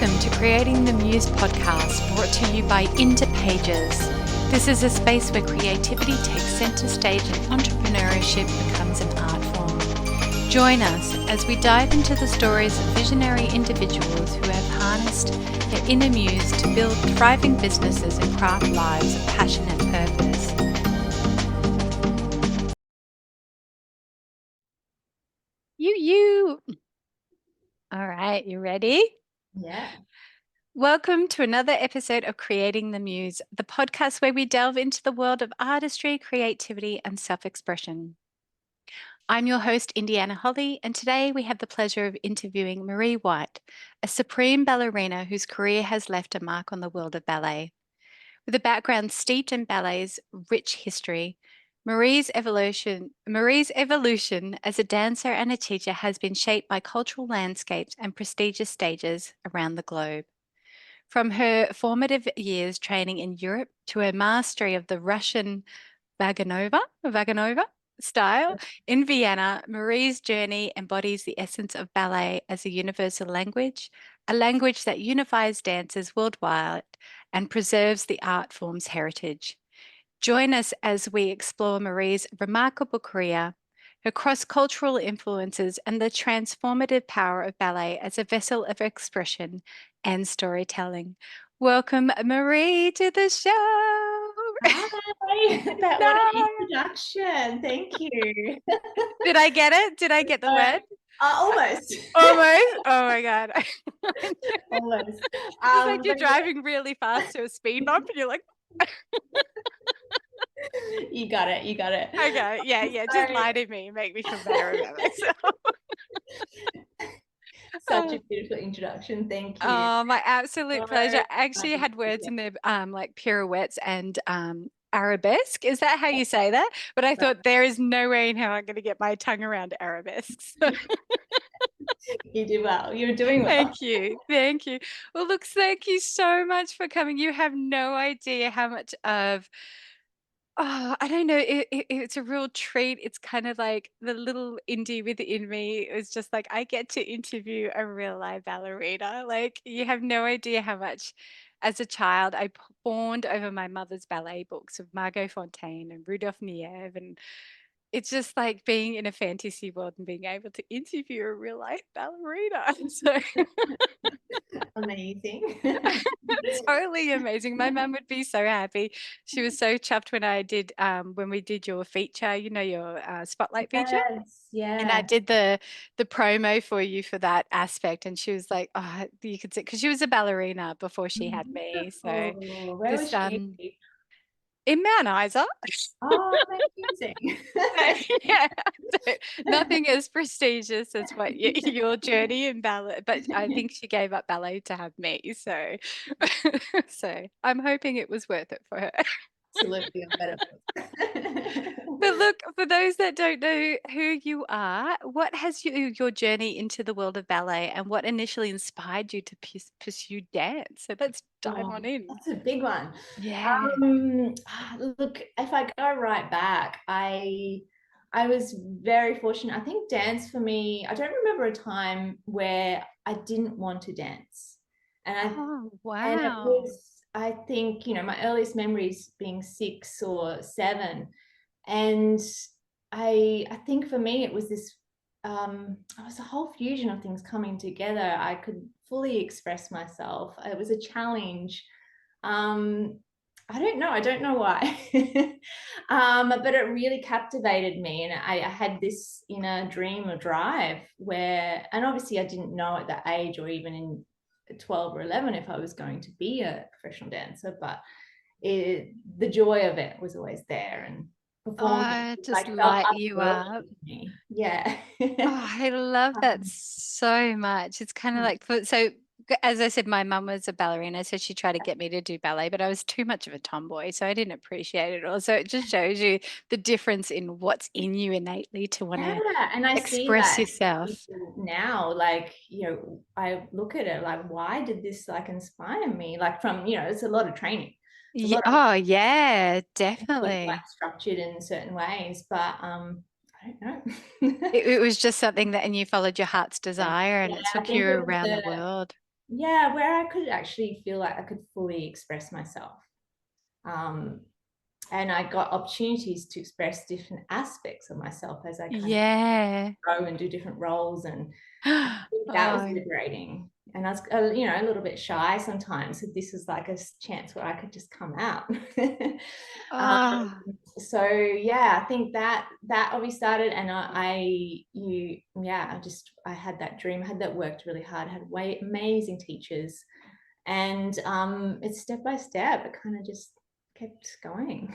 Welcome to Creating the Muse Podcast, brought to you by Indah Pages. This is a space where creativity takes center stage and entrepreneurship becomes an art form. Join us as we dive into the stories of visionary individuals who have harnessed their inner muse to build thriving businesses and craft lives of passion and purpose. You. All right, you ready? Yeah. Welcome to another episode of Creating the Muse, the podcast where we delve into the world of artistry, creativity, and self-expression. I'm your host, Indiana Holly, and today we have the pleasure of interviewing Maree White, a supreme ballerina whose career has left a mark on the world of ballet. With a background steeped in ballet's rich history, Maree's evolution as a dancer and a teacher has been shaped by cultural landscapes and prestigious stages around the globe. From her formative years training in Europe to her mastery of the Russian Vaganova style in Vienna, Maree's journey embodies the essence of ballet as a universal language, a language that unifies dancers worldwide and preserves the art form's heritage. Join us as we explore Maree's remarkable career, her cross-cultural influences, and the transformative power of ballet as a vessel of expression and storytelling. Welcome, Maree, to the show. Hi. What an introduction. Thank you. Did I get it? Did I get the word? Almost. Almost. Oh my God. Almost. It's like you're driving really fast to a speed bump and you're like, You got it. okay, yeah. Just lie to me. Make me feel better about myself. Such a beautiful introduction. Thank you. Oh, my absolute pleasure. I actually had words in there like pirouettes and arabesque. Is that how you say that? But I thought there is no way in hell I'm going to get my tongue around arabesques. You do well. You're doing well. Thank you. Well, look, thank you so much for coming. You have no idea how much of I don't know. It's a real treat. It's kind of like the little indie within me. It's just like I get to interview a real live ballerina. Like you have no idea how much. As a child, I fawned over my mother's ballet books of Margot Fonteyn and Rudolph Niev, and it's just like being in a fantasy world and being able to interview a real life ballerina. So Amazing. totally amazing. My mum would be so happy. She was so chuffed when we did your feature, your spotlight feature. Yes, yeah. And I did the promo for you for that aspect, and she was like, "Oh, you could see," because she was a ballerina before she had me. So Where was just she? in Mount Isa. Oh, amazing. Yeah, so nothing as prestigious as what your journey in ballet, but I think she gave up ballet to have me. So, so I'm hoping it was worth it for her. Absolutely, I'm better. But look, for those that don't know who you are, what has your journey into the world of ballet and what initially inspired you to pursue dance? So let's dive on in. That's a big one. Yeah. Look, if I go right back, I was very fortunate. I think dance for me, I don't remember a time where I didn't want to dance. Oh, And it wow. was, I think, my earliest memories being 6 or 7. And I think for me it was this it was a whole fusion of things coming together. I could fully express myself. It was a challenge. I don't know why. But it really captivated me, and I had this inner dream or drive where, and obviously I didn't know at that age or even in 12 or 11 if I was going to be a professional dancer, but the joy of it was always there, and performing Just felt light you upward up. to me. Yeah. I love that so much. It's kind of like, as I said, my mum was a ballerina, so she tried to get me to do ballet, but I was too much of a tomboy, so I didn't appreciate it all. So it just shows you the difference in what's in you innately to want to And I see express that yourself. now, like, I look at it like, why did this like inspire me? Like from, it's a lot of training. Yeah. Oh, yeah, Like definitely. structured in certain ways, but I don't know. It was just something that, and you followed your heart's desire, and it I took think you it was around the world. yeah, where I could actually feel like I could fully express myself. Um, and I got opportunities to express different aspects of myself as I kind of Yeah. grow and do different roles. And I think that was Oh, liberating. And I was, a little bit shy sometimes. So this was like a chance where I could just come out. um, oh, so yeah, I think that obviously started, and I had that dream, I had that worked really hard, I had amazing teachers, and it's step by step. It kind of just kept going.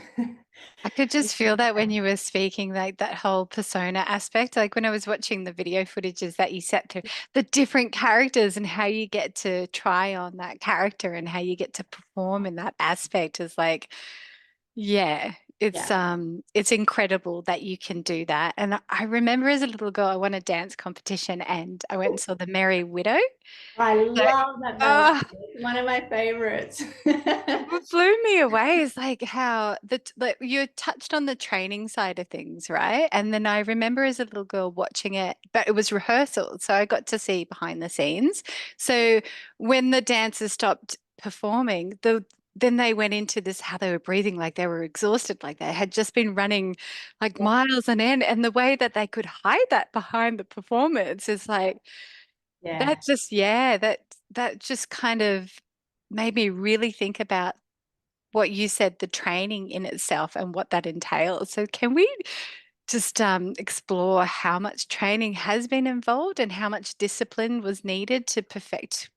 I could just feel that when you were speaking, like that whole persona aspect. Like when I was watching the video footages that you set through, the different characters and how you get to try on that character and how you get to perform in that aspect is like, yeah, Yeah, it's incredible that you can do that. And I remember as a little girl, I won a dance competition and I went and saw the Merry Widow. I So, love that ballet. oh, It's one of my favorites. what blew me away is like how like you touched on the training side of things, right? And then I remember as a little girl watching it, but it was rehearsal, so I got to see behind the scenes. So when the dancers stopped performing, then they went into this how they were breathing like they were exhausted, like they had just been running like Yeah. miles on end, and the way that they could hide that behind the performance is like Yeah. that just yeah, that just kind of made me really think about what you said, the training in itself and what that entails. So can we just explore how much training has been involved and how much discipline was needed to perfect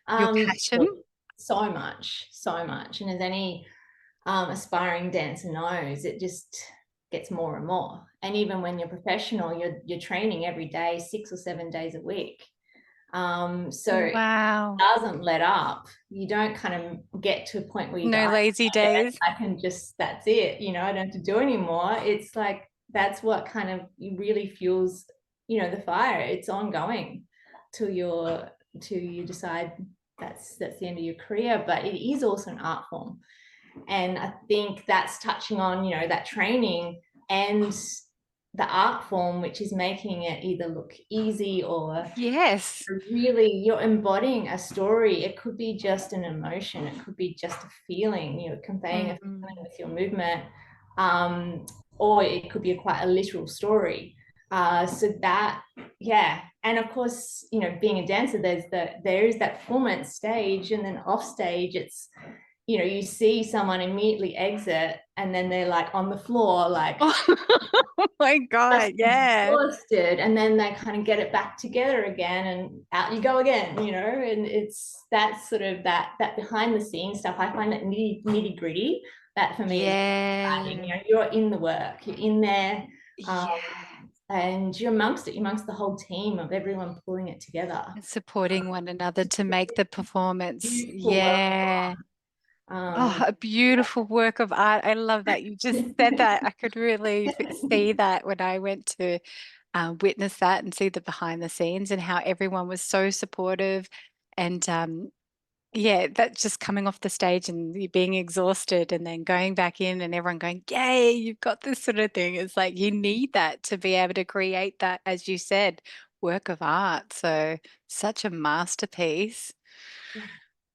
your passion? Look, so much, so much. And as any aspiring dancer knows, it just gets more and more. And even when you're professional, you're training every day, 6 or 7 days a week. So it Wow. doesn't let up. You don't kind of get to a point where you go, No lazy days. I can just, that's it, I don't have to do anymore. It's like that's what kind of really fuels, the fire. It's ongoing till you decide that's the end of your career. But it is also an art form. And I think that's touching on, that training and the art form, which is making it either look easy or Yes. really you're embodying a story. It could be just an emotion, it could be just a feeling, conveying a feeling Mhm. with your movement, or it could be quite a literal story. So that, yeah. And of course, being a dancer, there is that performance stage, and then off stage it's, you see someone immediately exit and then they're like on the floor, like Oh my just God. Yeah. exhausted, and then they kind of get it back together again and out you go again, and it's that sort of that behind the scenes stuff. I find that nitty gritty, that for me is exciting. Yeah. You're in the work, you're in there, um, Yeah. and you're amongst it, you're amongst the whole team of everyone pulling it together. And supporting one another to make the performance. Beautiful work. Yeah. Oh, um a beautiful work of art. I love that you just said that. I could really see that when I went to witness that and see the behind the scenes and how everyone was so supportive. And yeah, that just coming off the stage and you being exhausted and then going back in and everyone going, yay, you've got this sort of thing. It's like you need that to be able to create that, as you said, work of art. So such a masterpiece.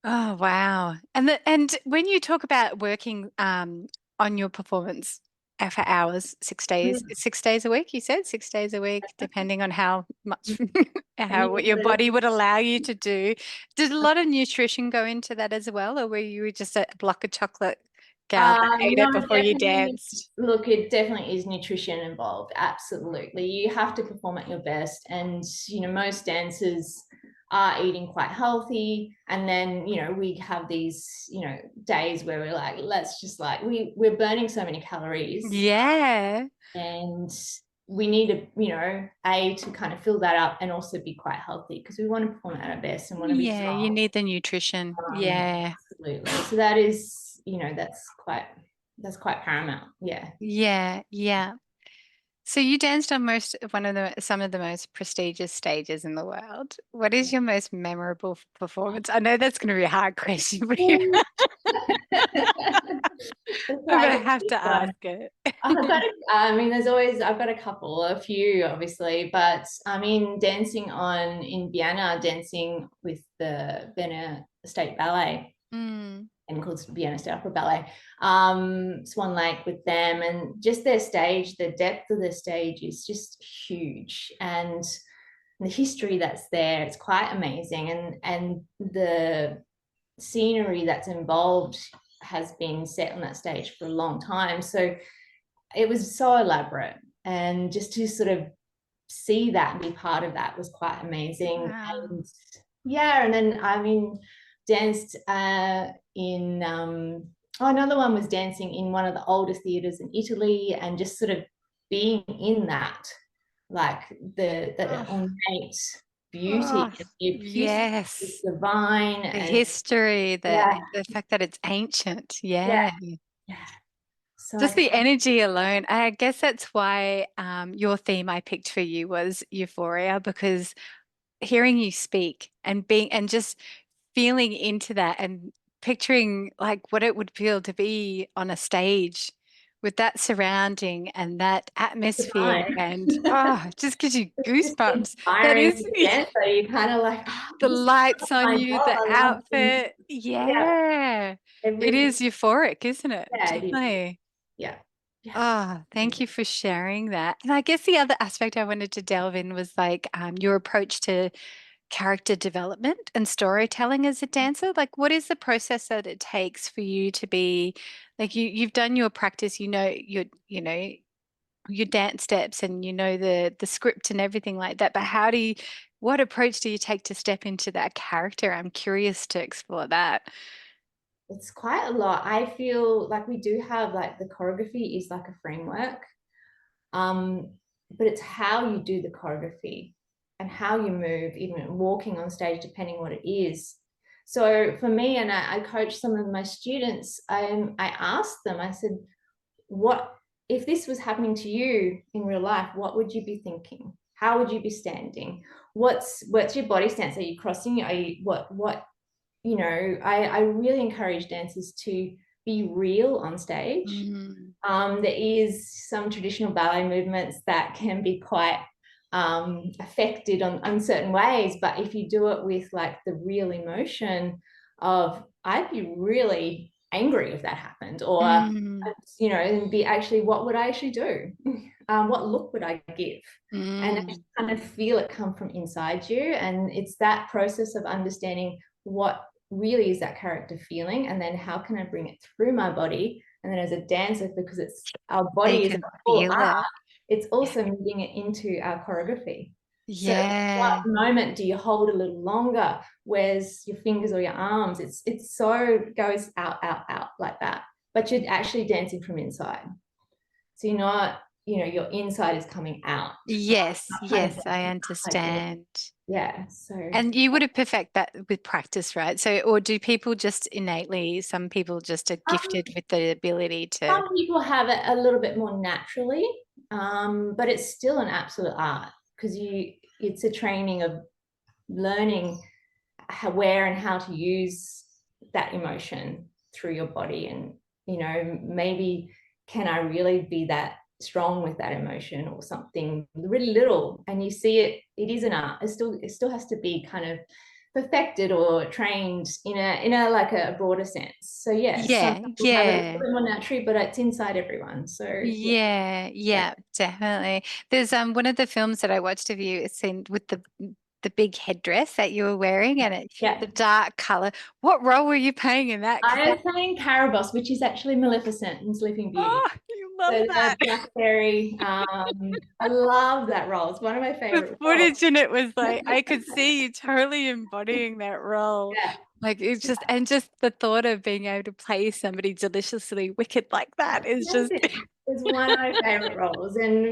Oh, wow. And when you talk about working on your performance for hours, 6 days, Mm. 6 days a week, you said 6 days a week, depending on how much And how what your body would allow you to do. Did a lot of nutrition go into that as well, or were you just a block of chocolate gal that ate No, it before you definitely. danced? Look, it definitely is nutrition involved. Absolutely. You have to perform at your best. And, most dancers are eating quite healthy. And then, we have these, days where we're like, let's just like, we're burning so many calories, Yeah. and we need to, to kind of fill that up and also be quite healthy because we want to perform at our best and want to be Yeah, you strong. need the nutrition. Yeah. Absolutely. So that is, that's quite paramount. Yeah. Yeah, yeah. So you danced on some of the most prestigious stages in the world. What is your most memorable performance? I know that's going to be a hard question for you. That's I'm why I gonna got have this to one. ask it. I mean, I've got a few, obviously, but I mean, dancing in Vienna, dancing with the Vienna State Ballet, Mm. and called Vienna State Opera Ballet, Swan Lake with them, and just their stage, the depth of their stage is just huge, and the history that's there, it's quite amazing, and the scenery that's involved has been set on that stage for a long time. So it was so elaborate, and just to sort of see that and be part of that was quite amazing. Wow. And yeah, and then I mean, danced in another one was dancing in one of the oldest theaters in Italy, and just sort of being in that, like the Oh, ornate oh, beauty, the acoustic is yes. divine, The and history, yeah, the fact that it's ancient. yeah, Yeah. yeah. So I Just the can't. energy alone. I guess that's why your theme I picked for you was euphoria, because hearing you speak and being and just feeling into that and picturing like what it would feel to be on a stage with that surrounding and that It's atmosphere, divine. and oh, it just gives you It's just goosebumps. That inspiring is as a dancer. You kind of like, oh, the this is lights on my you, job. the I love doing outfit. this. Yeah, Yeah. It everything. is euphoric, isn't it? Yeah, it is. Definitely. Yeah, yeah. Oh, thank you for sharing that. And I guess the other aspect I wanted to delve in was like your approach to character development and storytelling as a dancer. Like, what is the process that it takes for you to be like you've done your practice, your dance steps and the script and everything like that. But what approach do you take to step into that character? I'm curious to explore that. It's quite a lot. I feel like we do have like the choreography is like a framework, um, but it's how you do the choreography and how you move, even walking on stage, depending what it is. So for me, and I coach some of my students, I asked them, I said, what if this was happening to you in real life, what would you be thinking? How would you be standing? What's your body stance? Are you crossing? Are you what I really encourage dancers to be real on stage. Mm, There is some traditional ballet movements that can be quite affected on certain ways, but if you do it with like the real emotion of, I'd be really angry if that happened, or mm, and be actually, what would I actually do? What look would I give? And mm. kind of feel it come from inside you. And it's that process of understanding what really is that character feeling, and then how can I bring it through my body. And then as a dancer, because it's our So you body is a can full feel art, it. it's Yeah. also moving it into our choreography. So what Yeah. moment do you hold a little longer? Where's your fingers or your arms? It's so goes out, out, out like that. But you're actually dancing from inside. So you're not, your inside is coming out. Yes, Not trying to yes, dance I like it. understand. Yeah. So And you would have perfect that with practice, right? So, or do people just innately, some people just are um, gifted with the ability to, some people have it a little bit more naturally, but it's still an absolute art, because it's a training of learning where and how to use that emotion through your body. And maybe, can I really be that strong with that emotion, or something really little, and you see it is an art. It still has to be kind of perfected or trained in a like a broader sense. So yes, some yeah, people have it a little yeah. bit more naturally, but it's inside everyone. So yeah, Yeah, yeah, yeah, definitely. There's one of the films that I watched of you, it's in with the big headdress that you were wearing and yeah. the dark color. What role were you playing in that? Because I that, am playing Caraboss, which is actually Maleficent in Sleeping Beauty. oh, you love So that. the Black Fairy, I love that role. It's one of my The favorite roles. footage in it was like I could see you totally embodying that role. Yeah, Like it's just and just the thought of being able to play somebody deliciously wicked like that is that's just it. It's one of my favorite roles, and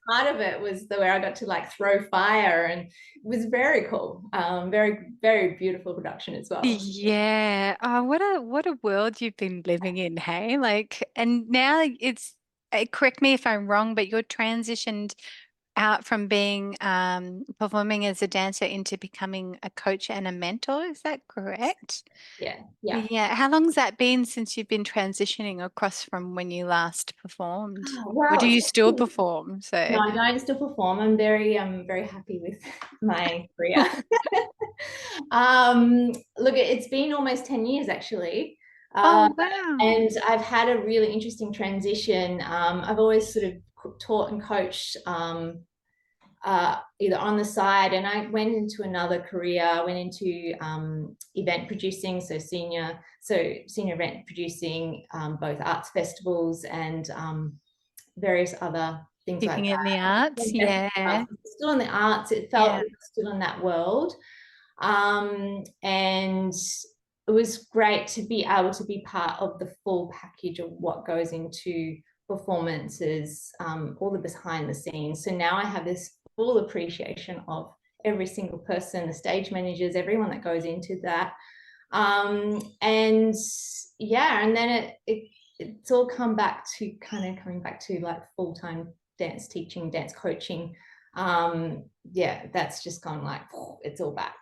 part of it was the where I got to like throw fire, and it was very cool. Very very beautiful production as well. yeah. Oh, what a world you've been living in, hey? Like and now correct me if I'm wrong, but you're transitioned out from being performing as a dancer into becoming a coach and a mentor. Is that correct? Yeah, yeah. Yeah. How long's that been since you've been transitioning across from when you last performed? Or Well, do it's you still perform? no, So, I don't still perform. I'm very happy with my career. Look, it's been almost 10 years actually. oh, wow. And I've had a really interesting transition. I've always sort of taught and coached either on the side, and I went into another career. I went into event producing, so senior event producing, both arts festivals and various other things like Keeping it in the arts. that. Yeah. Still in the arts, it felt Yeah. it was still in that world. And it was great to be able to be part of the full package of what goes into performances, all the behind the scenes. So now I have this full appreciation of every single person, the stage managers, everyone that goes into that. And yeah, and then it's all come back to kind of coming back to like full-time dance teaching, dance coaching. Yeah, that's just gone like it's all back.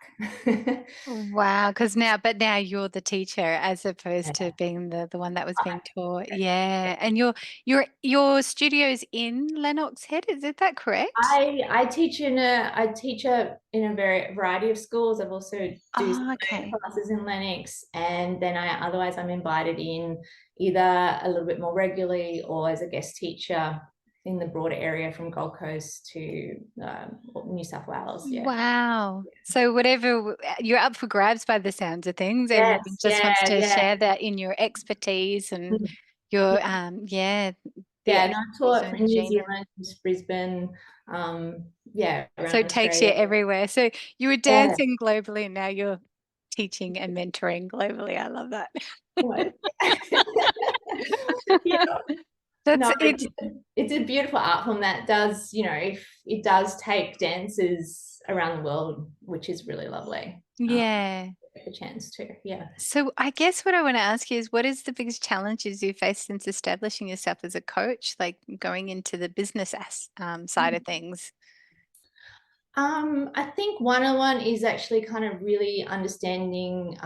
Wow, but now you're the teacher as opposed to being the one that was being taught. Yeah. And your studio's in Lennox Head, is it that correct? I teach in a very variety of schools. I've also do some Oh, okay. classes in Lennox, and then I'm invited in either a little bit more regularly or as a guest teacher in the broader area from Gold Coast to New South Wales. Yeah. Wow. So whatever you're up for grabs by the sounds of things, everyone Yes. just Yeah. wants to Yeah. share that in your expertise and Mm. your Yeah. the Yeah. And I expertise taught and from New regime. Zealand, Brisbane, yeah, So around it takes you Australia. everywhere. So you were Yeah. dancing globally and now you're teaching and mentoring globally. I love that. Yeah. That's No, it's it's a beautiful art form that does, if it does take dancers around the world, which is really lovely. yeah. A chance to, yeah. So I guess what I want to ask you is what is the biggest challenges you face since establishing yourself as a coach, like going into the business side of things? I think one is actually kind of really understanding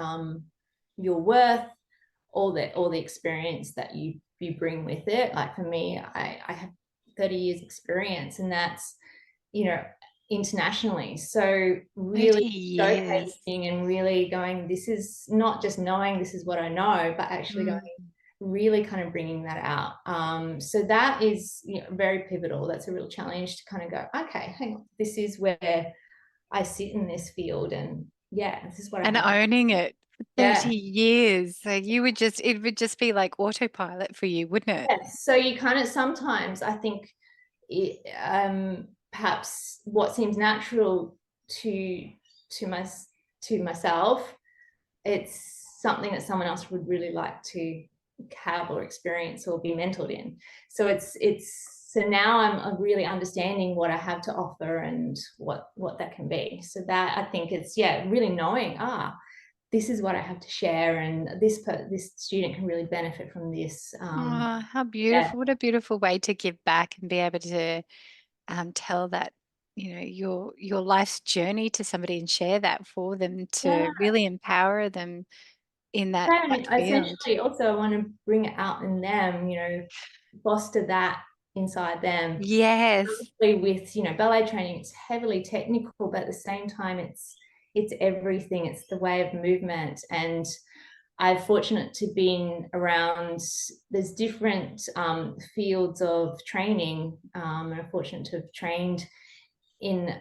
your worth, all the experience that you bring with it. Like for me, I have 30 years experience, and that's, you know, internationally. So 30 really years. showcasing and really going, this is not just knowing this is what I know, but actually going, Mm. really kind of bringing that out. So that is, very pivotal. That's a real challenge to kind of go, okay, hang on, this is where I sit in this field, and yeah, this is what I And have. owning it for Yeah. 30 years. So it would just be like autopilot for you, wouldn't it? Yes. So you kind of sometimes I think perhaps what seems natural to to my to myself, it's something that someone else would really like to have or experience or be mentored in. So so now I'm really understanding what I have to offer and what that can be. So that I think it's, yeah, really knowing, this is what I have to share, and this student can really benefit from this. Oh, how Yeah. beautiful. What a beautiful way to give back and be able to tell that, your life's journey to somebody and share that for them Yeah. to really empower them in that And field. essentially also I want to bring it out in them, foster that inside them. Yes. With, ballet training, it's heavily technical, but at the same time it's everything. It's the way of movement. And I'm fortunate to be around, there's different fields of training, and I'm fortunate to have trained in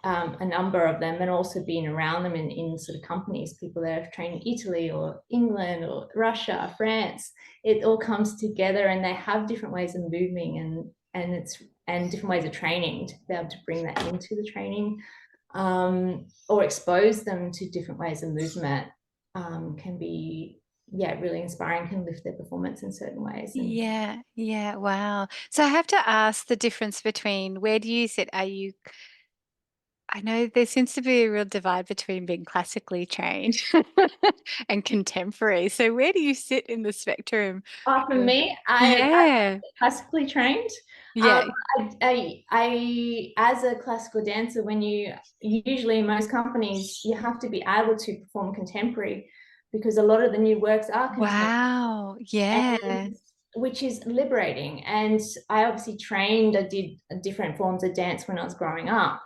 a number of them, and also being around them in sort of companies, people that have trained in Italy or England or Russia, France. It all comes together, and they have different ways of moving, and different ways of training to be able to bring that into the training, or expose them to different ways of movement, can be, yeah, really inspiring, can lift their performance in certain ways. And Yeah, yeah, wow. So I have to ask the difference between where do you sit? Are you I know there seems to be a real divide between being classically trained and contemporary. So where do you sit in the spectrum? For me, I'm Yeah. classically trained. Um, Yeah. as a classical dancer, when you usually in most companies, you have to be able to perform contemporary because a lot of the new works are contemporary, Wow. Yeah. and which is liberating. And I obviously trained, I did different forms of dance when I was growing up.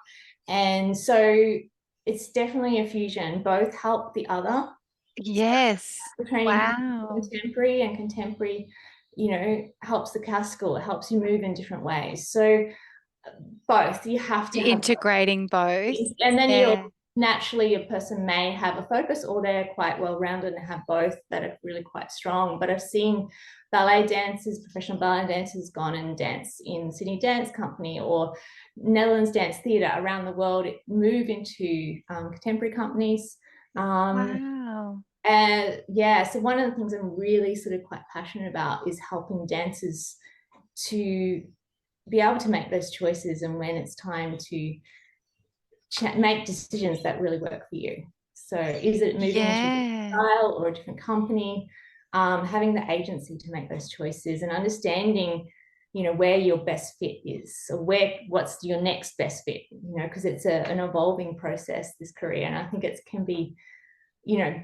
And so it's definitely a fusion, both help the other. Yes. The training Wow. contemporary, and contemporary, helps the classical, it helps you move in different ways. So both, you have to You're have integrating both. both. And then you'll Yeah. naturally, a person may have a focus, or they're quite well rounded and have both that are really quite strong. But I've seen ballet dancers, professional ballet dancers, gone and dance in Sydney Dance Company or Netherlands Dance Theatre around the world, move into contemporary companies. Wow. And yeah, so one of the things I'm really sort of quite passionate about is helping dancers to be able to make those choices, and when it's time to make decisions that really work for you. So is it moving into a different Yeah. style or a different company? Having the agency to make those choices and understanding, where your best fit is, or what's your next best fit, because it's an evolving process, this career. And I think it can be,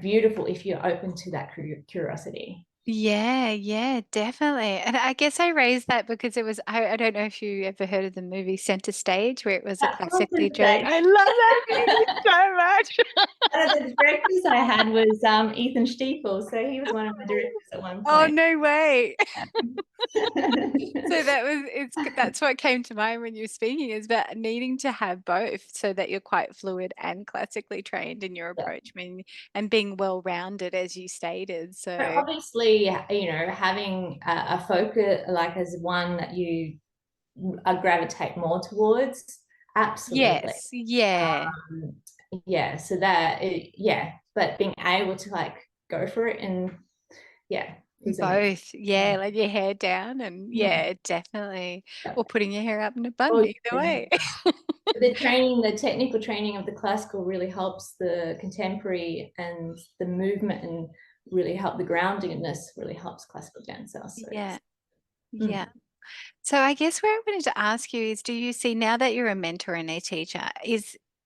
beautiful if you're open to that curiosity. Yeah, yeah, definitely. And I guess I raised that because I don't know if you ever heard of the movie Center Stage, where it was a That's classically awesome trained. stage. I love that movie so much. One of the directors I had was Ethan Stiefel, so he was one of my directors at one Oh, point. no way. So that's what came to mind when you were speaking, is about needing to have both so that you're quite fluid and classically trained in your Yeah. approach, and being well-rounded, as you stated. But So obviously, having a focus, like as one that you gravitate more towards, absolutely. yes, yeah, Um, yeah, so yeah, but being able to like go for it, and yeah, is amazing. both. Yeah, like your hair down and Mhm. yeah, definitely. Yeah. Or putting your hair up in a bun, Oh, either yeah. way. The technical training of the classical really helps the contemporary, and the movement, and really help the groundedness really helps classical dancer. So Yeah, it's yeah. So I guess where I wanted to ask you is, do you see, now that you're a mentor and a teacher,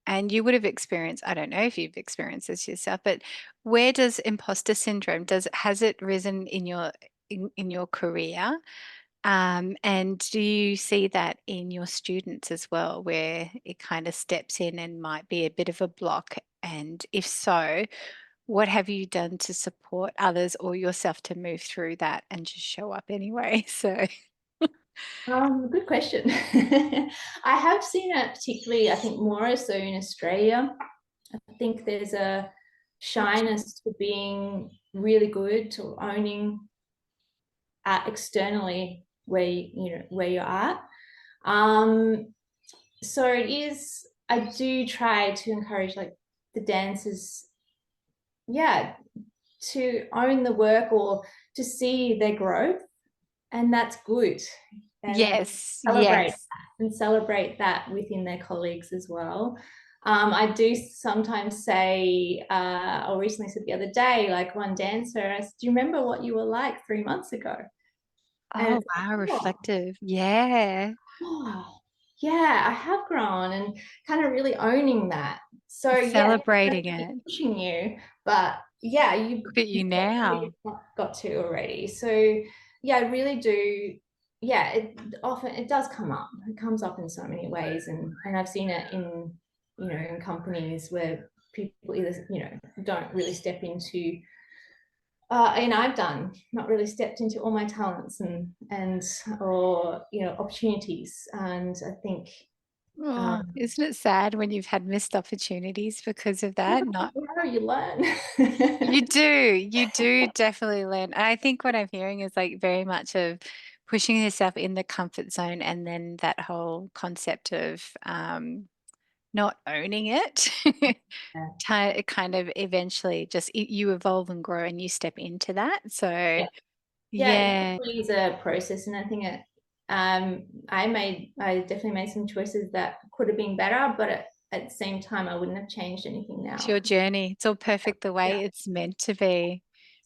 and you would have experienced, I don't know if you've experienced this yourself, but where does imposter syndrome, has it risen in your career? And do you see that in your students as well, where it kind of steps in and might be a bit of a block? And if so, what have you done to support others or yourself to move through that and just show up anyway? So. Good question. I have seen it particularly, I think more so in Australia. I think there's a shyness to being really good, to owning externally where you're at. Um, so it is. I do try to encourage like the dancers, yeah, to own the work or to see their growth, and that's good. And Yes, celebrate yes. celebrate that within their colleagues as well. I do sometimes say, or recently said the other day, like one dancer, I said, "Do you remember what you were like 3 months ago?" And Oh, it's wow, like, oh, reflective. Yeah. oh, yeah, I have grown, and kind of really owning that. So yeah, Celebrating it. pushing you, but yeah, Look at you you've got where now. you've got to already. So yeah, I really do. Yeah, it does come up. It comes up in so many ways, and I've seen it in in companies where people either don't really step into. And I've done not really stepped into all my talents, and or opportunities, and I think Oh, um, isn't it sad when you've had missed opportunities because of that? Not you learn. you do definitely learn. And I think what I'm hearing is like very much of pushing yourself in the comfort zone, and then that whole concept of not owning it. Kind of eventually just you evolve and grow and you step into that. So Yeah. Yeah, it yeah. definitely is a process, and I think I definitely made some choices that could have been better, but at the same time, I wouldn't have changed anything It's now. your journey. It's all perfect the Yeah. way it's meant to be.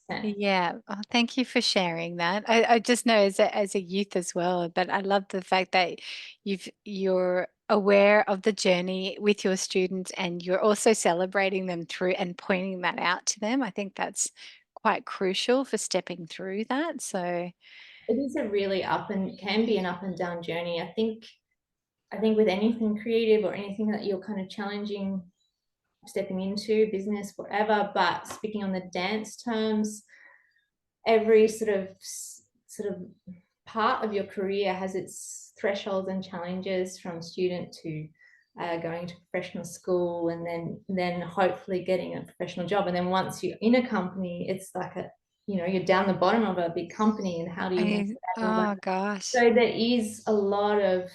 100%. Yeah. Oh, thank you for sharing that. I just know as a youth as well, but I love the fact that you're aware of the journey with your students and you're also celebrating them through and pointing that out to them. I think that's quite crucial for stepping through that. So It is a really can be an up and down journey. I think with anything creative or anything that you're kind of challenging, stepping into business, whatever, but speaking on the dance terms, every sort of part of your career has its thresholds and challenges, from student to going to professional school, and then hopefully getting a professional job. And then once you're in a company, it's like you're down the bottom of a big company, and how do you navigate all that? oh gosh. So there is a lot of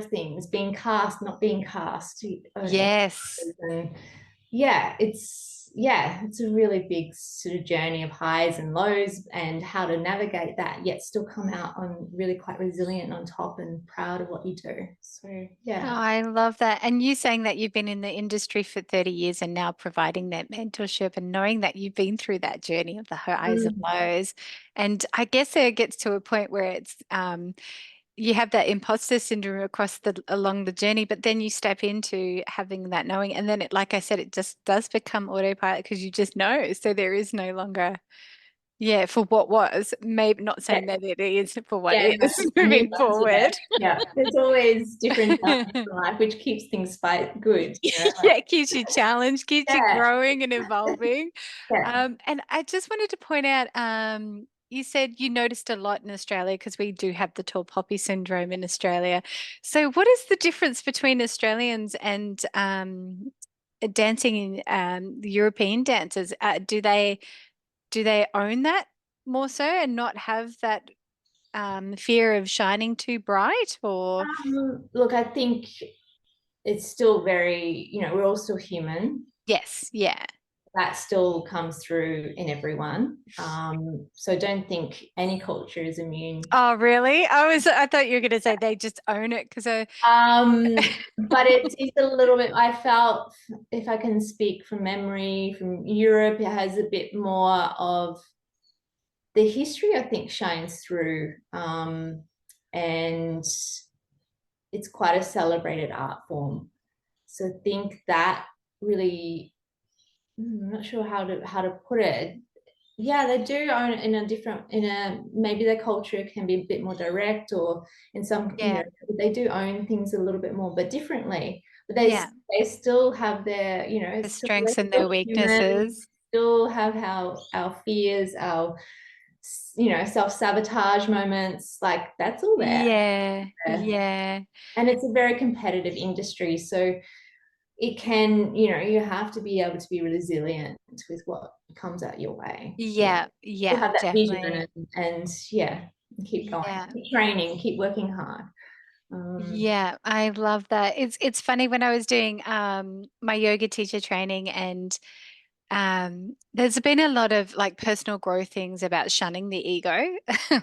things, being cast, not being cast, Yes. and it's a really big sort of journey of highs and lows, and how to navigate that yet still come out on really quite resilient on top and proud of what you do. So Oh, yeah. I love that. And you saying that you've been in the industry for 30 years and now providing that mentorship and knowing that you've been through that journey of the highs and Mm. lows. And I guess it gets to a point where it's you have that imposter syndrome along the journey, but then you step into having that knowing. And then like I said, it just does become autopilot because you just know. So there is no longer, yeah, for what was, maybe not Yeah, saying that it is for what yeah, no, is a new moving lens there. forward. Yeah, there's always different challenges in life, which keeps things good, Yeah, it keeps you challenged, keeps you yeah, growing and evolving. yeah. And I just wanted to point out, you said you noticed a lot in Australia because we do have the tall poppy syndrome in Australia. So, what is the difference between Australians and dancing in the European dancers? Do they own that more so and not have that fear of shining too bright? Or Look, I think it's still very, we're all still human. yes, yeah. That still comes through in everyone. So don't think any culture is immune. Oh, really? I thought you were going to say they just own it because But it is a little bit, I felt, if I can speak from memory, from Europe, it has a bit more of the history, I think, shines through. And it's quite a celebrated art form. So I think that really, I'm not sure how to put it. Yeah, they do own it maybe their culture can be a bit more direct, or in some, yeah, they do own things a little bit more, but differently. But yeah, they still have their, the they're strengths and still their human, weaknesses. still have our fears, our, self-sabotage moments, like that's all there. Yeah, yeah, And it's a very competitive industry, so it can, you have to be able to be resilient with what comes out your way. yeah, Still yeah, have that vision, definitely. and yeah, keep going, Yeah. keep training, keep working hard. Um, Yeah, I love that. It's funny when I was doing my yoga teacher training and there's been a lot of like personal growth things about shunning the ego,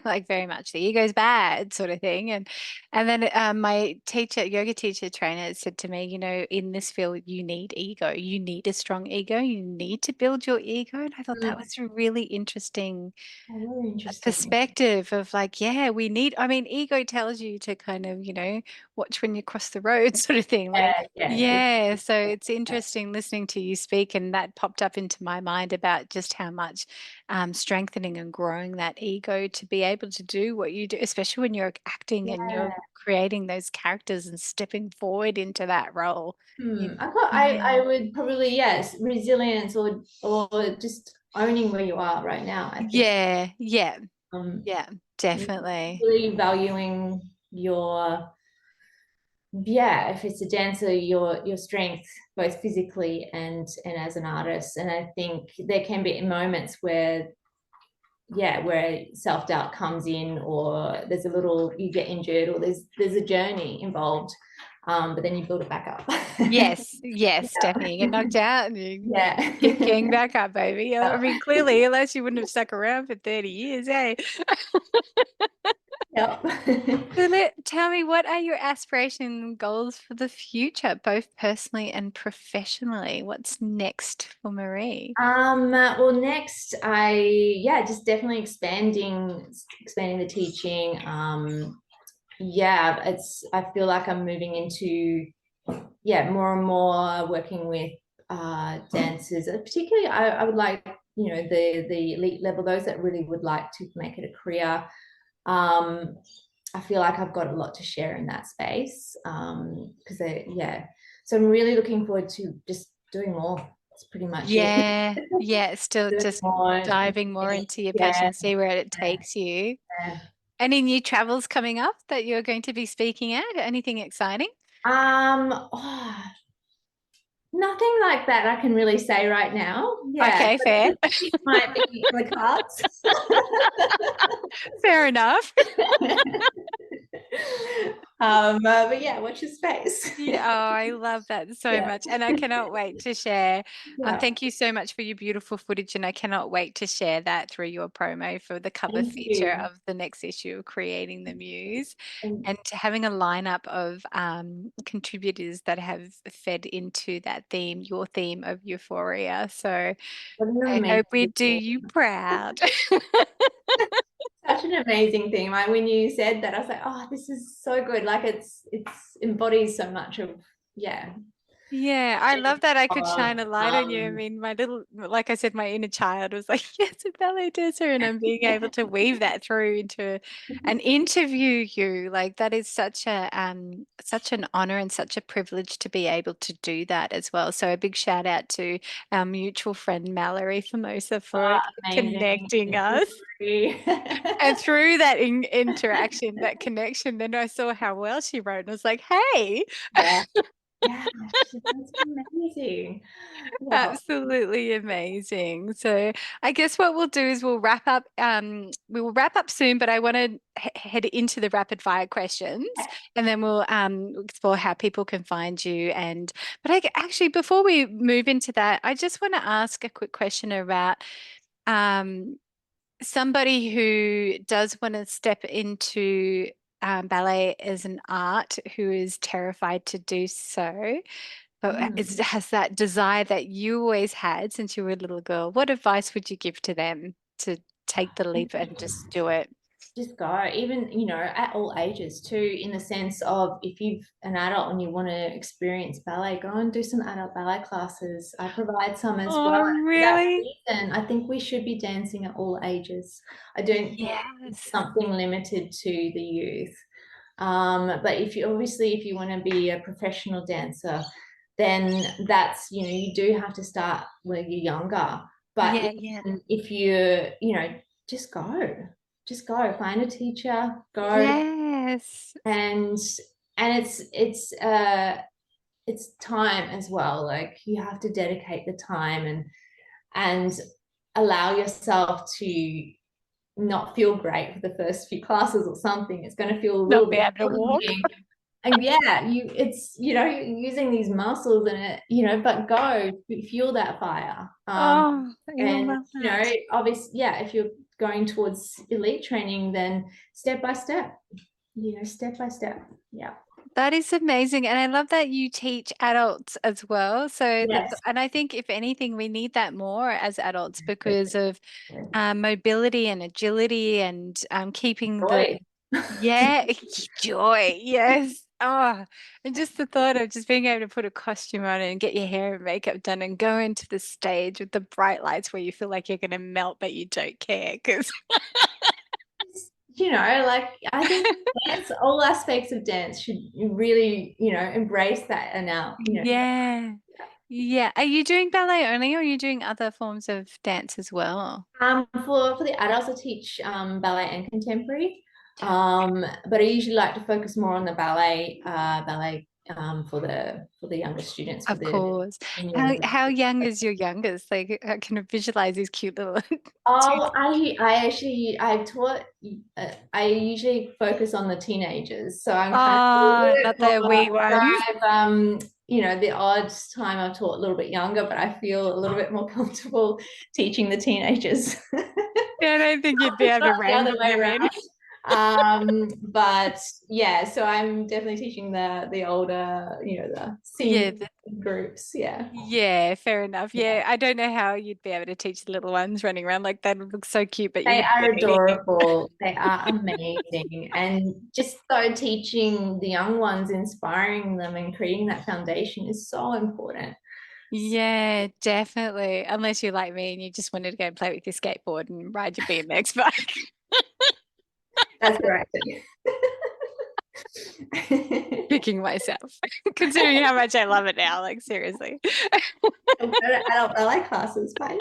like very much the ego's bad sort of thing. And then my yoga teacher trainer said to me, in this field you need ego. You need a strong ego. You need to build your ego. And I thought that was a really interesting Very interesting. perspective of like, yeah, I mean, ego tells you to kind of, watch when you cross the road sort of thing. Like, Yeah, yeah. So it's interesting listening to you speak, and that popped up into my mind about just how much strengthening and growing that ego to be able to do what you do, especially when you're acting and you're yeah. creating those characters and stepping forward into that role. I Yeah. would probably, yes, resilience, or just owning where you are right now. I think Yeah. Yeah. um, Yeah. Definitely. really valuing your, yeah, if it's a dancer, your strength, both physically and as an artist. And I think there can be moments where, yeah, where self-doubt comes in, or you get injured, or there's a journey involved, but then you build it back up. Yes, yes, definitely. You get knocked out and you Yeah. keep getting back up, baby. I mean, clearly, unless you wouldn't have stuck around for 30 years, eh? Yep. So tell me, what are your aspirations and goals for the future, both personally and professionally? What's next for Maree? Well, next, just definitely expanding the teaching. I feel like I'm moving into, more and more working with dancers. Particularly, I would like, the elite level, those that really would like to make it a career. I feel like I've got a lot to share in that space. So I'm really looking forward to just doing more. It's pretty much it. Yeah, still Doing just more, diving more into your yeah, passion, see where it takes you. yeah. Any new travels coming up that you're going to be speaking at? Anything exciting? Oh, nothing like that I can really say right now. Yeah, Okay, fair. but it might be in the cards. Fair enough. But yeah, watch your space. Yeah, oh, I love that so Yeah, much. And I cannot wait to share. yeah. Thank you so much for your beautiful footage. And I cannot wait to share that through your promo for the cover Thank feature you. of the next issue of Creating the Muse. And And having a lineup of contributors that have fed into that theme, your theme of euphoria. So what an I hope we amazing do thing. you proud. Such an amazing thing. Like when you said that, I was like, oh, this is so good. Like it's embodies so much of, yeah. Yeah, I love that I could Of, shine a light on you. I mean, my little, like I said, my inner child was like, yes, a ballet dancer. And I'm being able to weave that through into and interview you. Like that is such an honor and such a privilege to be able to do that as well. So a big shout out to our mutual friend Mallory Formosa for amazing. connecting us. And through that interaction, that connection, then I saw how well she wrote and I was like, hey. Yeah. Yeah, that's amazing. Wow. Absolutely amazing. So I guess what we'll do is we'll wrap up. We will wrap up soon, but I want to head into the rapid fire questions, and then we'll explore how people can find you. But actually, before we move into that, I just want to ask a quick question about um, somebody who does want to step into ballet as an art, who is terrified to do so. But Mm. has that desire that you always had since you were a little girl? What advice would you give to them to take the leap and just do it? Just go, even, at all ages too, in the sense of if you've an adult and you want to experience ballet, go and do some adult ballet classes. I provide some as well. Oh, For that really? reason, I think we should be dancing at all ages. I don't think it's Yes. something limited to the youth. But if you want to be a professional dancer, then that's, you do have to start when you're younger. But Yeah, yeah. if you're, just go, find a teacher, go. Yes. And it's time as well. Like you have to dedicate the time and allow yourself to not feel great for the first few classes or something. It's going to feel a little Not be bit able to walk. challenging. And you're using these muscles and but go fuel that fire. Oh, I And love that. obviously, if you're going towards elite training, then step by step, step by step. Yeah. That is amazing. And I love that you teach adults as well. Yes. And I think if anything, we need that more as adults because of mobility and agility and keeping Joy. yeah, joy. Yes. Oh, and just the thought of just being able to put a costume on and get your hair and makeup done and go into the stage with the bright lights where you feel like you're going to melt, but you don't care because Like I think dance, all aspects of dance should really, embrace that and now, yeah. Yeah. Are you doing ballet only or are you doing other forms of dance as well? For the adults, I teach ballet and contemporary. But I usually like to focus more on the ballet for the younger students, for Of the course. in How university. young is your youngest? Like I can visualize these cute little two. Oh, I've taught. I usually focus on the teenagers, so I'm kind of a little Oh, bit not the more. wee ones. The odd time I've taught a little bit younger, but I feel a little bit more comfortable teaching the teenagers. Yeah, I don't think you'd be able to Not the other wrangle way them in. around. But yeah, so I'm definitely teaching the older, the senior groups. Yeah, fair enough. Yeah, I don't know how you'd be able to teach the little ones running around like that. It looks so cute, but you They wouldn't are get anything. adorable. They are amazing. And just so teaching the young ones, inspiring them and creating that foundation is so important. Yeah, definitely. Unless you're like me and you just wanted to go and play with your skateboard and ride your BMX bike. That's correct. Kicking myself, considering how much I love it now. Like, seriously. Adult ballet classes, fine.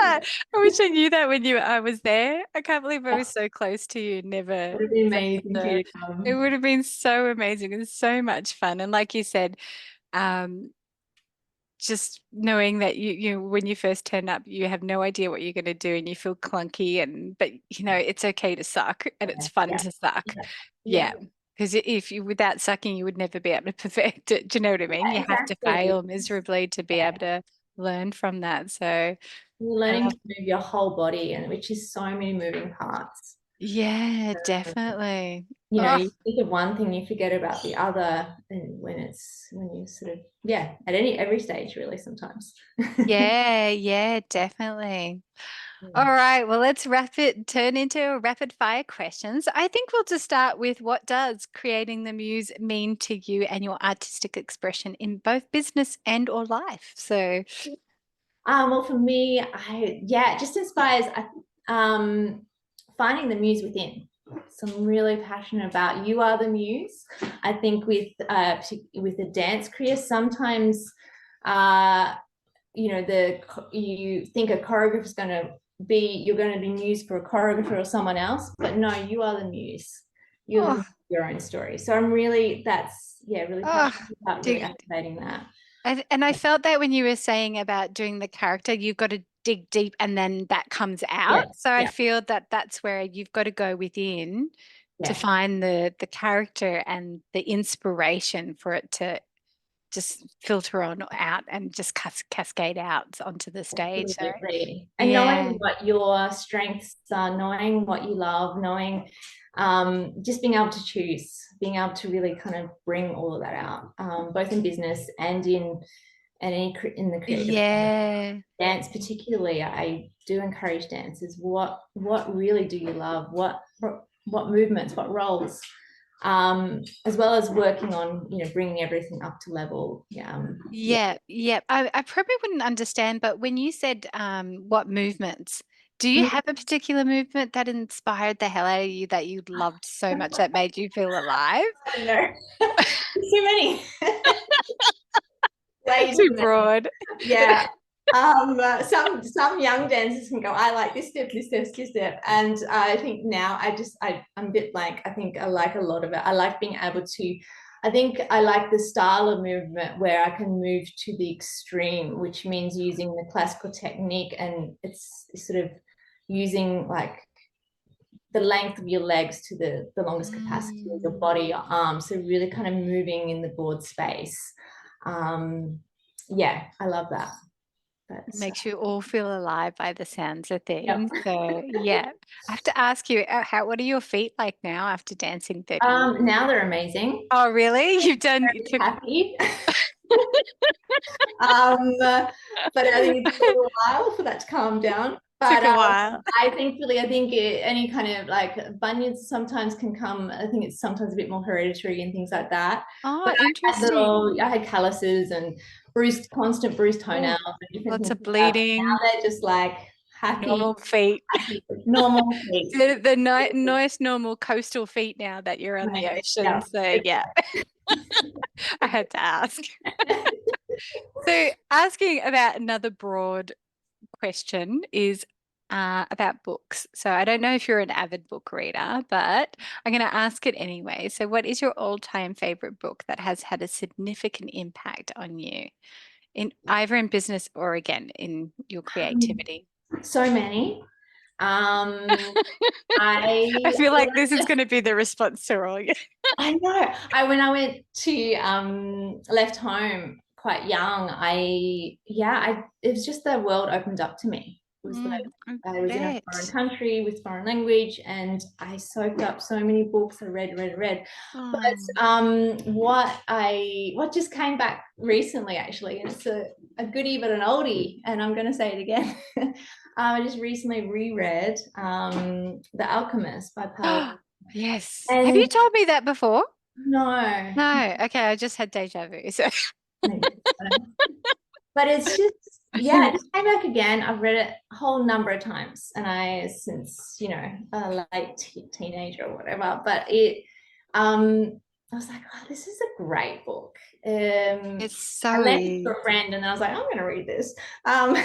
I wish I knew that when I was there. I can't believe I was so close to you. Never. It would be amazing for you to It come. would have been so amazing and so much fun. And like you said, um, just knowing that you when you first turn up, you have no idea what you're going to do and you feel clunky but it's okay to suck and it's fun to suck. Yeah. Because if you without sucking, you would never be able to perfect it. Do you know what I mean? You have to fail miserably to be able to learn from that. So you're learning to move your whole body, and which is so many moving parts. yeah, definitely. You think of one thing, you forget about the other, and when you sort of at every stage really sometimes. Yeah, definitely. All right, well, let's turn into rapid fire questions. I think we'll just start with what does creating the muse mean to you and your artistic expression in both business and or life? So, Well, for me, it just inspires finding the muse within. So I'm really passionate about you are the muse. I think with a dance career, sometimes you think a choreographer is you're going to be muse for a choreographer or someone else, but no, you are the muse. You're your own story. So I'm really really passionate about really activating that. And I felt that when you were saying about doing the character, you've got to dig deep and then that comes out. So I feel that that's where you've got to go within to find the character and the inspiration for it to just filter on out and just cascade out onto the stage. Absolutely. And knowing what your strengths are, knowing what you love, knowing just being able to choose, being able to really kind of bring all of that out, both in business and in the creative dance particularly. I do encourage dancers, what really do you love, what movements, what roles, as well as working on bringing everything up to level. I probably wouldn't understand, but when you said what movements, do you have a particular movement that inspired the hell out of you that you loved so much that made you feel alive? No. Too many. Way too broad. Yeah. Some young dancers can go, I like this step, this step, this step. And I think now I'm a bit blank. I think I like a lot of it. I like being able to, I think I like the style of movement where I can move to the extreme, which means using the classical technique, and it's sort of using like the length of your legs to the longest capacity of your body, your arms. So really kind of moving in the broad space. I love that. Makes you all feel alive by the sounds of things. So I have to ask you, what are your feet like now after dancing 30 years? Now they're amazing. Oh, really? You've done happy. But I think it took a little while for that to calm down. But took a while. I think any kind of like bunions sometimes can come. I think it's sometimes a bit more hereditary and things like that. Oh, interesting. I had calluses and constant bruised toenails. And lots of bleeding. Now they're just like happy. Normal feet. Normal feet. the nice, normal coastal feet now that you're on the ocean. So I had to ask. So asking about another broad question is about books. So I don't know if you're an avid book reader, but I'm going to ask it anyway. So what is your all-time favorite book that has had a significant impact on you, either in business or again in your creativity? So many. I feel like this is going to be the response to all. I know. When I went to left home quite young, it was just the world opened up to me. was like, I I was in a bet. foreign country with foreign language, and I soaked up so many books. I read. But what just came back recently, actually, and it's a goodie but an oldie, and I'm going to say it again. I just recently reread The Alchemist by Paulo. Yes. Have you And told me that before? no, No. Okay, I just had deja vu. So but it's just, yeah, it just came back again. I've read it a whole number of times, and since a late teenager or whatever. But I was like, oh, this is a great book. it I so lent it to is. a friend, and I was like, I'm going to read this. Um,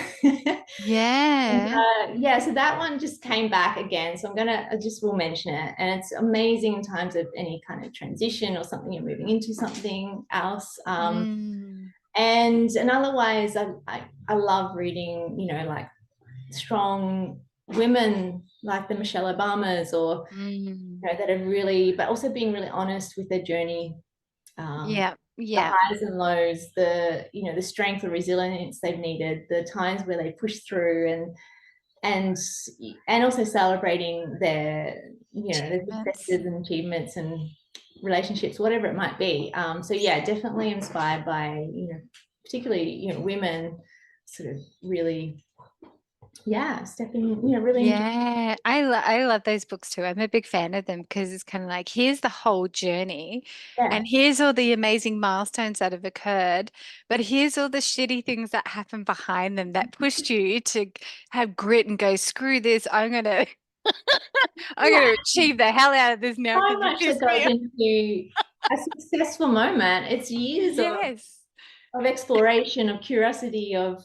Yeah. yeah, so that one just came back again. So I just will mention it. And it's amazing in times of any kind of transition or something, you're moving into something else. And otherwise, I love reading, like strong women like the Michelle Obamas, or that are really, but also being really honest with their journey, Yeah. the Yeah. highs and lows, the strength or resilience they've needed, the times where they push through, and also celebrating their their successes and achievements and relationships, whatever it might be. So yeah, definitely inspired by particularly women sort of really stepping really Yeah, I love those books too. I'm a big fan of them because it's kind of like here's the whole journey, yeah and here's all the amazing milestones that have occurred, but here's all the shitty things that happened behind them that pushed you to have grit and go, screw this, I'm yeah gonna achieve the hell out of this now so because it much that pissed me goes off. into a successful moment. It's years Yes. of exploration, of curiosity, of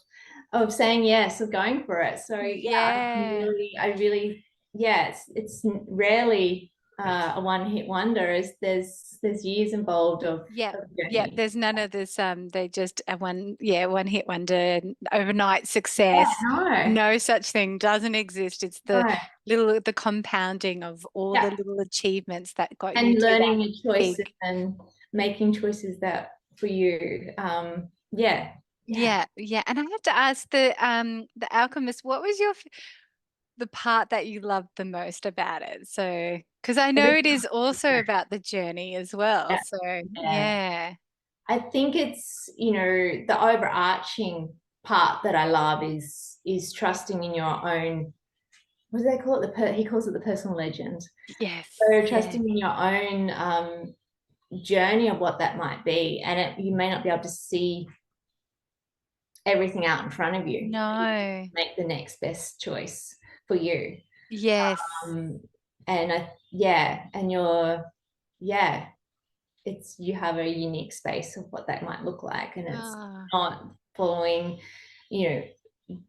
saying yes, of going for it. So yeah, Yeah. I really, yeah, it's rarely a one-hit wonder. As there's years involved Yeah, of yeah. journey. There's none of this. They just a one hit wonder, overnight Yeah, success. no, No such thing doesn't exist. It's no, the compounding of all the yeah, little achievements that got you and to that learning your choices big. and making choices that for you. Yeah, yeah. Yeah, yeah. And I have to ask the Alchemist, what was the part that you loved the most about it? So, because I know it is also about the journey as well. Yeah, So, yeah. yeah. I think it's the overarching part that I love is trusting in your own. What do they call it? He calls it the personal legend. Yes. So Yeah. trusting in your own journey of what that might be, and you may not be able to see everything out in front of you. No. Make the next best choice for you. Yes. And yeah, and yeah, you have a unique space of what that might look like, and it's Ah. not following, you know,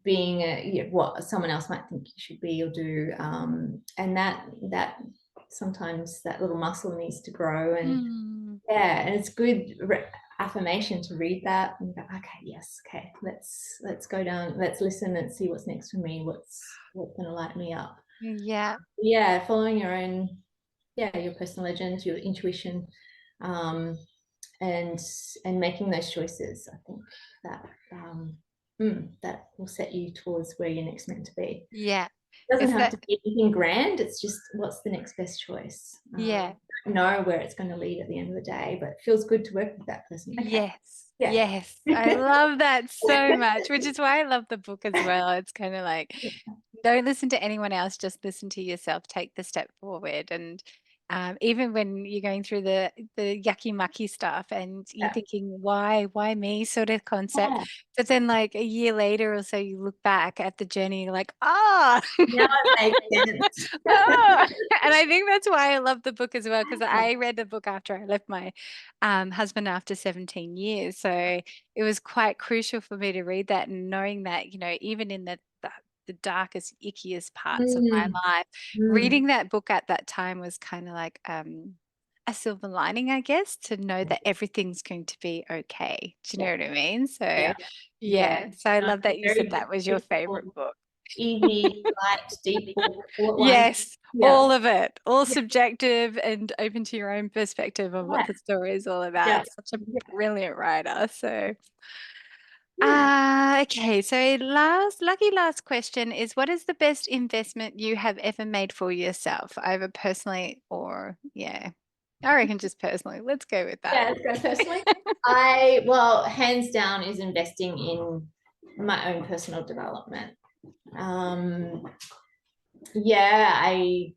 being what someone else might think you should be or do, and that sometimes that little muscle needs to grow, and yeah, and it's good affirmation to read that and go, okay, yes, okay, let's go down, let's listen and see what's next for me, what's going to light me up. Yeah. Yeah, following your own, your personal legends, your intuition, um, and making those choices. I think that that will set you towards where you're next meant to be. Yeah. It doesn't It's have that. to be anything grand. It's just what's the next best choice. Yeah. Know where it's going to lead at the end of the day, but it feels good to work with that person. Okay, Yes. yeah, Yes. I love that so much, which is why I love the book as well. It's kind of like don't listen to anyone else, just listen to yourself, take the step forward. And even when you're going through the yucky mucky stuff and you're yeah, thinking, why me sort of concept. yeah. But then like a year later or so, you look back at the journey, you're like, ah, Now it makes sense. oh. And I think that's why I love the book as well, because I read the book after I left my husband after 17 years. So it was quite crucial for me to read that and knowing that, even in the darkest, ickiest parts of my Mm, life, mm. reading that book at that time was kind of like a silver lining, I guess, to know that everything's going to be okay. Do you Yeah, know what I mean? So yeah, yeah. yeah. So I No, love that you said very that was your favorite beautiful, book. easy, light, deep book all at once. Yes, Yeah, all of it, all yeah, subjective and open to your own perspective of what yeah, the story is all yeah. about. Such a brilliant writer. So, Okay. So last question is, what is the best investment you have ever made for yourself, either personally or yeah. I reckon just personally. Let's go with that. Yeah, let's go personally. Well, hands down is investing in my own personal development. Yeah, I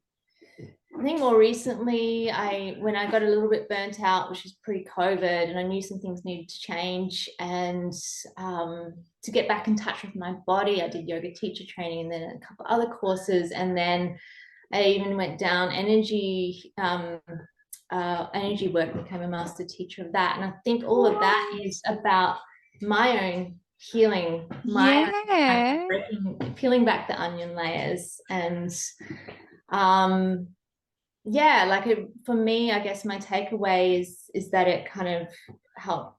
think more recently, when I got a little bit burnt out, which is pre-COVID, and I knew some things needed to change, and to get back in touch with my body, I did yoga teacher training and then a couple other courses, and then I even went down energy work and became a master teacher of that. And I think all of that is about my own healing, my Yeah. own peeling back the onion layers, and yeah, like for me, I guess my takeaway is that it kind of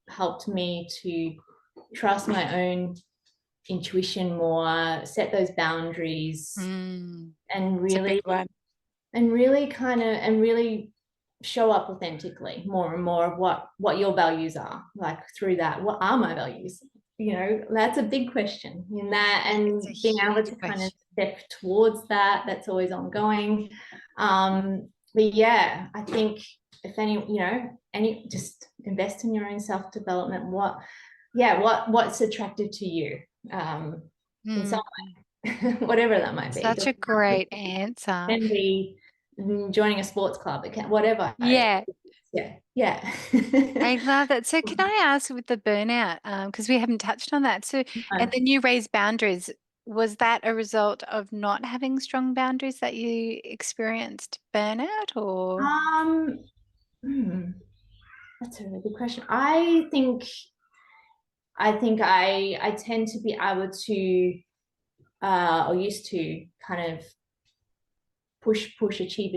helped me to trust my own intuition more, set those boundaries, and It's a big one. really show up authentically more and more of what your values are. Like through that, what are my values? That's a big question in that, and It's a being able huge to kind question. of step towards that's always ongoing. But yeah, I think if any just invest in your own self-development. What's attractive to you, in some way, whatever that might be. Such a great answer. Can be joining a sports club, it can whatever. Yeah, Yeah. I love that. So can I ask with the burnout, because we haven't touched on that. So, and then you raised boundaries. Was that a result of not having strong boundaries that you experienced burnout or? um hmm, that's a really good question. I think I tend to be able to or used to kind of push, achieve,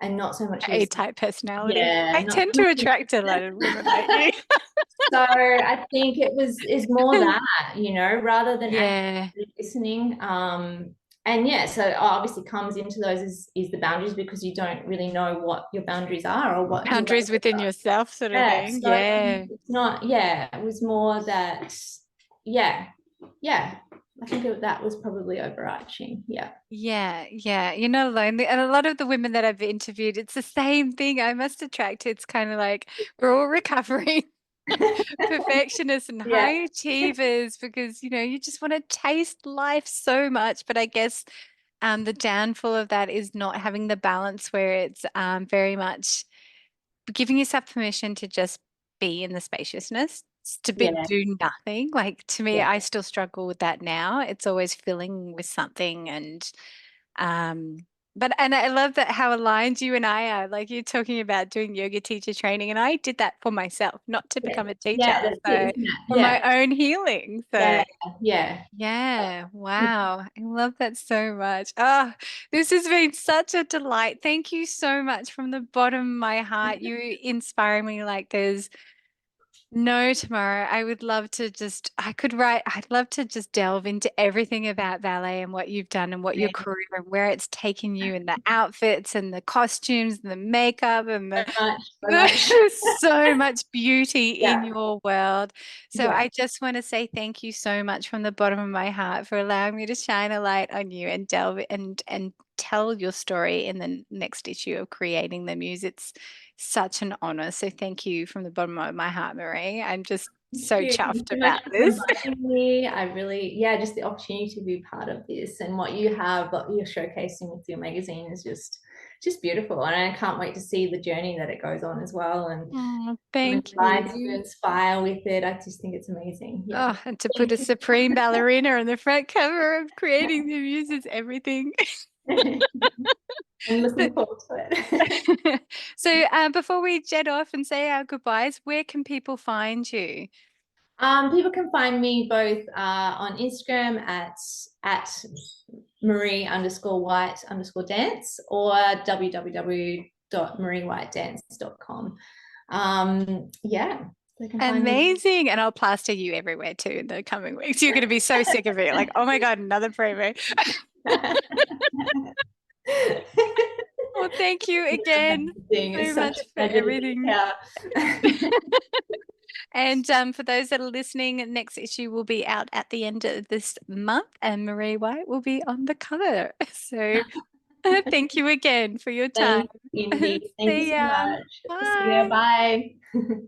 and not so much listen. A-type personality. Yeah, I not tend so to much. attract a lot of women like you. So I think is more that, rather than Yeah. actually listening. And yeah, so obviously comes into those is the boundaries, because you don't really know what your boundaries are or what your Boundaries values within are. yourself sort of Yeah, thing. so Yeah. it's not, yeah, it was more that, yeah, yeah. I think that was probably overarching. Yeah. Yeah, yeah, you're not alone. And a lot of the women that I've interviewed, it's the same thing. I must attract. It's kind of like we're all recovering perfectionists and Yeah. high achievers because, you just want to taste life so much. But I guess the downfall of that is not having the balance where it's very much giving yourself permission to just be in the spaciousness, to Yeah. do nothing. Like to me, Yeah. I still struggle with that now. It's always filling with something and um and I love that how aligned you and I are. Like you're talking about doing yoga teacher training, and I did that for myself, not to Yeah. become a teacher. Yeah, that's it, So isn't it? for Yeah. my own healing. So Yeah. Yeah. yeah, wow. I love that so much. Oh, this has been such a delight. Thank you so much from the bottom of my heart. You inspire me like there's no tomorrow. I'd love to just delve into everything about ballet and what you've done and what your career and where it's taken you and the outfits and the costumes and the makeup and So much, so much. there's so much beauty in Yeah. your world. So Yeah. I just want to say thank you so much from the bottom of my heart for allowing me to shine a light on you and delve and tell your story in the next issue of Creating the Muse. It's such an honor. So thank you from the bottom of my heart, Maree. I'm just Thank so you. Thank you chuffed so much about for this. inviting me. I really, yeah, just the opportunity to be part of this, and what you're showcasing with your magazine is just beautiful. And I can't wait to see the journey that it goes on as well. And Oh, women's thank lives to you. inspire with it. I just think it's amazing. Yeah. Oh, and to put a supreme ballerina on the front cover of Creating the Muse is everything. I'm looking forward to it. So, before we jet off and say our goodbyes, where can people find you? People can find me both on Instagram at Maree_White_dance, or www.mareewhitedance.com. Yeah, they can find me. Amazing. And I'll plaster you everywhere too in the coming weeks. You're going to be so sick of it. Like, oh my God, another promo. Well, thank you again It's so such much a for pleasure to be everything. here. And for those that are listening, next issue will be out at the end of this month, and Maree White will be on the cover. So thank you again for your time. Thanks, Indy. Thank you See so ya. much. See ya. Bye. Bye.